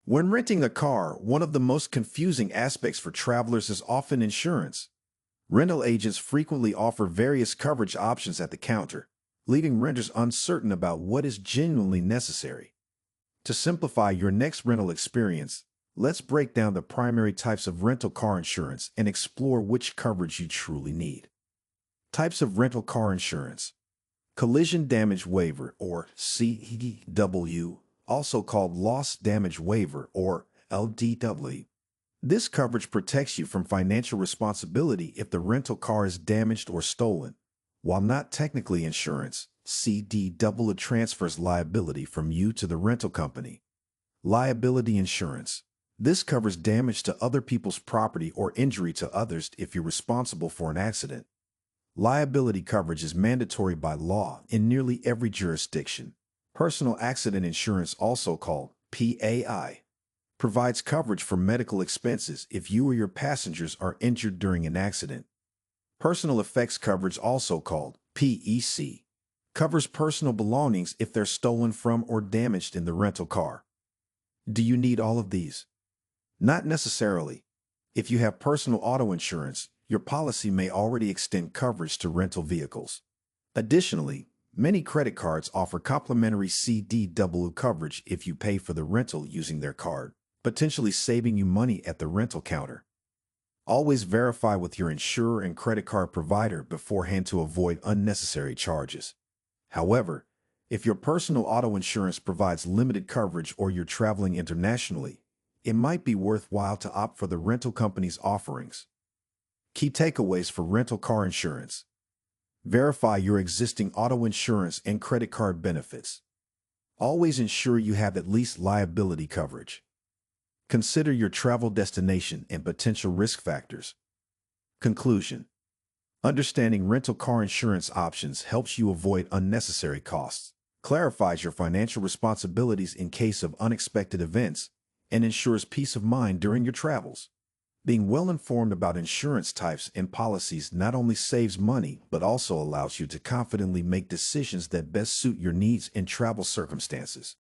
When renting a car, one of the most confusing aspects for travelers is often insurance. Rental agents frequently offer various coverage options at the counter, leaving renters uncertain about what is genuinely necessary. To simplify your next rental experience, let's break down the primary types of rental car insurance and explore which coverage you truly need. Types of rental car insurance. Collision damage waiver, or CDW, also called loss damage waiver, or LDW. This coverage protects you from financial responsibility if the rental car is damaged or stolen. While not technically insurance, CDW transfers liability from you to the rental company. Liability insurance. This covers damage to other people's property or injury to others if you're responsible for an accident. Liability coverage is mandatory by law in nearly every jurisdiction. Personal accident insurance, also called PAI, provides coverage for medical expenses if you or your passengers are injured during an accident. Personal effects coverage, also called PEC, covers personal belongings if they're stolen from or damaged in the rental car. Do you need all of these? Not necessarily. If you have personal auto insurance, your policy may already extend coverage to rental vehicles. Additionally, many credit cards offer complimentary CDW coverage if you pay for the rental using their card, potentially saving you money at the rental counter. Always verify with your insurer and credit card provider beforehand to avoid unnecessary charges. However, if your personal auto insurance provides limited coverage or you're traveling internationally, it might be worthwhile to opt for the rental company's offerings. Key takeaways for rental car insurance. Verify your existing auto insurance and credit card benefits. Always ensure you have at least liability coverage. Consider your travel destination and potential risk factors. Conclusion. Understanding rental car insurance options helps you avoid unnecessary costs, clarifies your financial responsibilities in case of unexpected events, and ensures peace of mind during your travels. Being well-informed about insurance types and policies not only saves money, but also allows you to confidently make decisions that best suit your needs and travel circumstances.